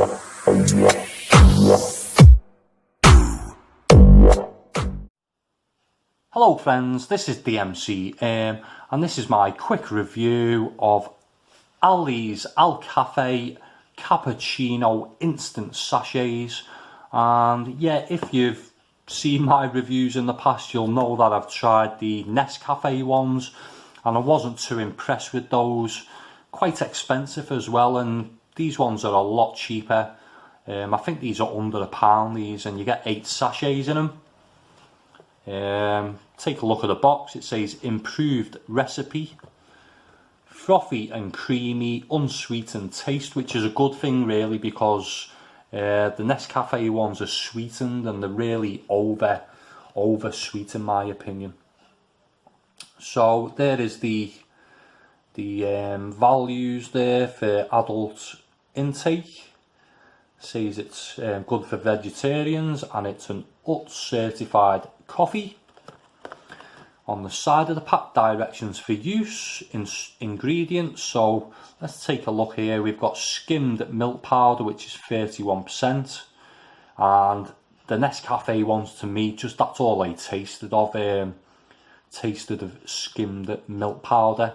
Hello friends, this is DMC and this is my quick review of Aldi's Alcafe Cappuccino instant sachets. And yeah, if you've seen my reviews in the past, you'll know that I've tried the Nescafé ones and I wasn't too impressed with those. Quite expensive as well, and these ones are a lot cheaper. I think these are under £1 these, and you get 8 sachets in them. Take a look at the box. It says improved recipe, frothy and creamy, unsweetened taste, which is a good thing really, because the Nescafe ones are sweetened and they're really over sweet in my opinion. So there is the values there for adult intake. It says it's good for vegetarians and it's an UT certified coffee. On the side of the pack, directions for use, ingredients. So let's take a look here. We've got skimmed milk powder, which is 31%, and the Nescafe ones, to me, just that's all I tasted of skimmed milk powder.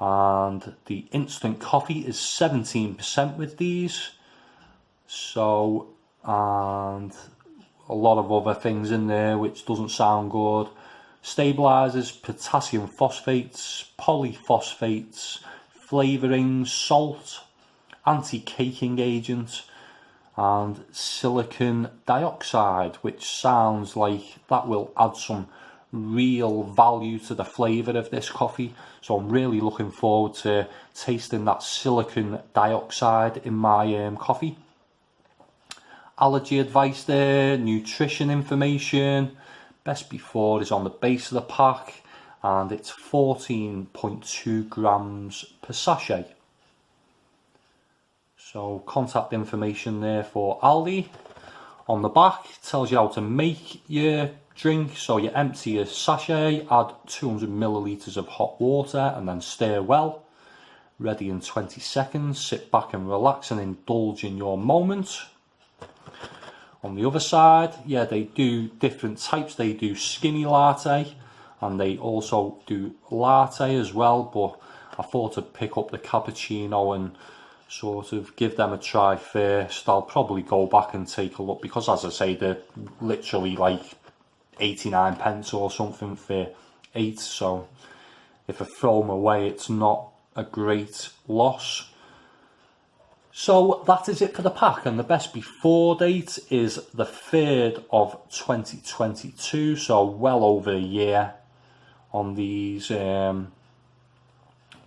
And the instant coffee is 17% with these. So, and a lot of other things in there which doesn't sound good. Stabilizers, potassium phosphates, polyphosphates, flavorings, salt, anti-caking agent, and silicon dioxide, which sounds like that will add some real value to the flavor of this coffee. So I'm really looking forward to tasting that silicon dioxide in my coffee. Allergy advice there, nutrition information. Best before is on the base of the pack, and it's 14.2 grams per sachet. So contact information there for Aldi. On the back, it tells you how to make your drink. So you empty a sachet, add 200 millilitres of hot water and then stir well. Ready in 20 seconds. Sit back and relax and indulge in your moment. On the other side, yeah, they do different types. They do skinny latte and they also do latte as well, but I thought I'd pick up the cappuccino and sort of give them a try first. I'll probably go back and take a look, because as I say, they're literally like 89 pence or something for 8, so if I throw them away, it's not a great loss. So that is it for the pack, and the best before date is the 3rd of 2022, so well over a year on these, well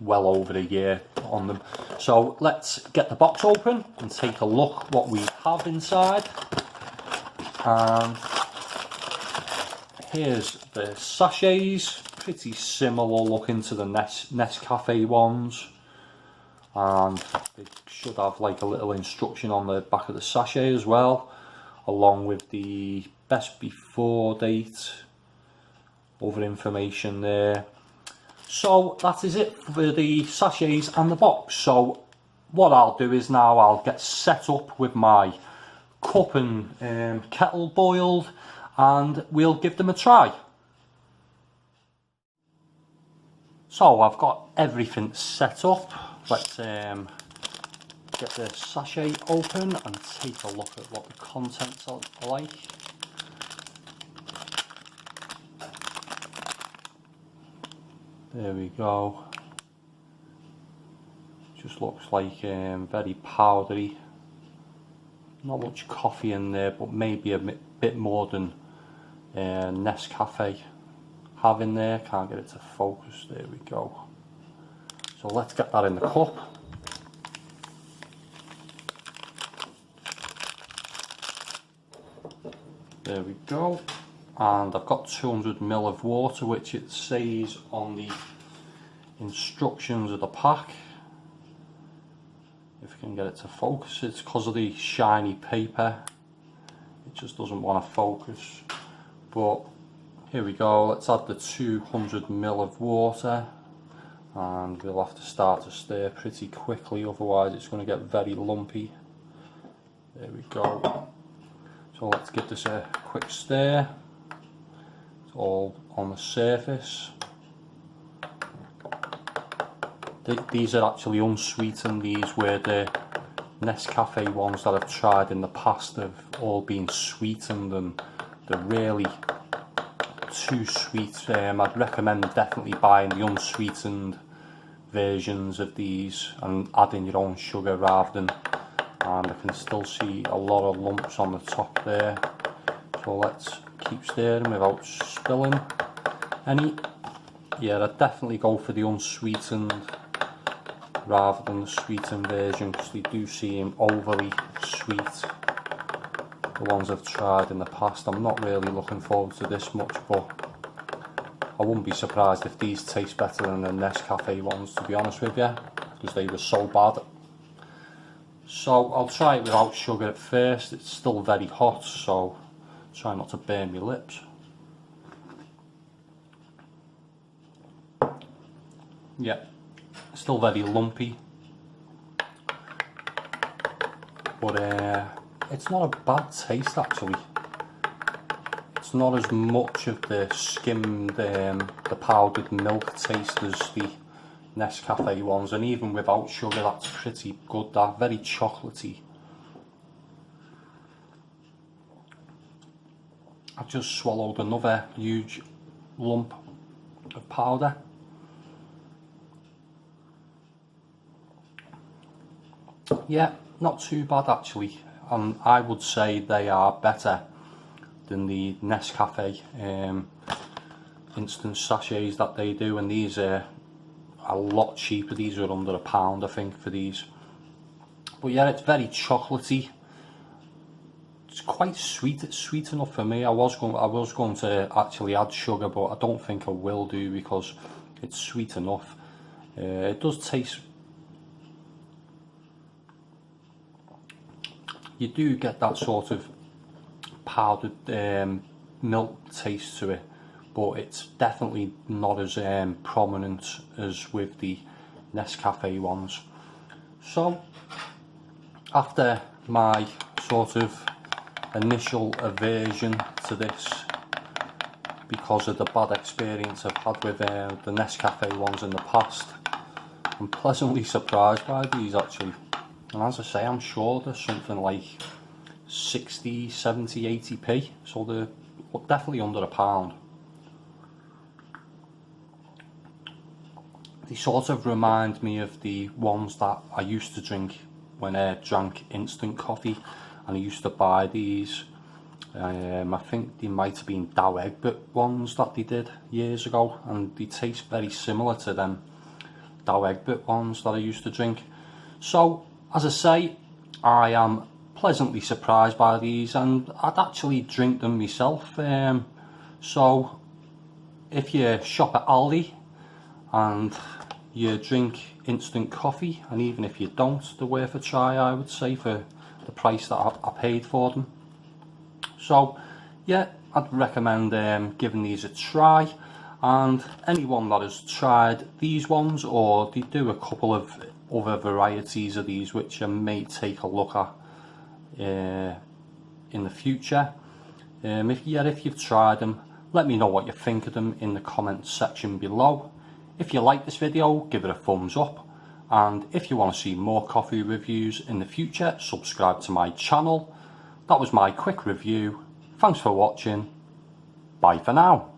over a year on them. So let's get the box open and take a look what we have inside. And here's the sachets, pretty similar looking to the Nescafe ones, and they should have like a little instruction on the back of the sachet as well, along with the best before date, other information there. So that is it for the sachets and the box. So what I'll do is now I'll get set up with my cup and kettle boiled, and we'll give them a try. So I've got everything set up. Let's get the sachet open and take a look at what the contents are like. There we go. Just looks like very powdery. Not much coffee in there, but maybe a bit more than Nescafe have in there. Can't get it to focus. There we go. So let's get that in the cup. There we go. And I've got 200 ml of water, which it says on the instructions of the pack. If you can get it to focus, it's because of the shiny paper. It just doesn't want to focus. But here we go. Let's add the 200 ml of water, and we'll have to start to stir pretty quickly, otherwise it's going to get very lumpy. There we go. So let's give this a quick stir. It's all on the surface. These are actually unsweetened. These were the Nescafé ones that I've tried in the past have all been sweetened and they're really too sweet. I'd recommend definitely buying the unsweetened versions of these and adding your own sugar rather than, and I can still see a lot of lumps on the top there. So let's keep stirring without spilling any. Yeah, I'd definitely go for the unsweetened rather than the sweetened version because they do seem overly sweet. The ones I've tried in the past, I'm not really looking forward to this much, but I wouldn't be surprised if these taste better than the Nescafé ones, to be honest with you, because they were so bad. So I'll try it without sugar at first. It's still very hot, so try not to burn my lips. Yeah, still very lumpy, but it's not a bad taste actually. It's not as much of the skimmed, the powdered milk taste as the Nescafé ones, and even without sugar that's pretty good. They're very chocolatey. I've just swallowed another huge lump of powder. Yeah, not too bad actually, and I would say they are better than the Nescafé instant sachets that they do, and these are a lot cheaper. These are under £1 I think for these. But yeah, it's very chocolatey. It's quite sweet. It's sweet enough for me. I was going to actually add sugar, but I don't think I will do because it's sweet enough. It does taste. You do get that sort of powdered milk taste to it, but it's definitely not as prominent as with the Nescafé ones. So after my sort of initial aversion to this because of the bad experience I've had with the Nescafé ones in the past, I'm pleasantly surprised by these actually. And as I say, I'm sure there's something like 60, 70, 80p, so they're definitely under £1. They sort of remind me of the ones that I used to drink when I drank instant coffee, and I used to buy these. I think they might have been Dow Egbert ones that they did years ago, and they taste very similar to them Dow Egbert ones that I used to drink. So as I say, I am pleasantly surprised by these, and I'd actually drink them myself. So if you shop at Aldi and you drink instant coffee, and even if you don't, they're worth a try, I would say, for the price that I paid for them. So yeah, I'd recommend giving these a try. And anyone that has tried these ones, or they do a couple of other varieties of these which I may take a look at in the future. If you've tried them, let me know what you think of them in the comments section below. If you like this video, give it a thumbs up, and if you want to see more coffee reviews in the future, subscribe to my channel. That was my quick review. Thanks for watching. Bye for now.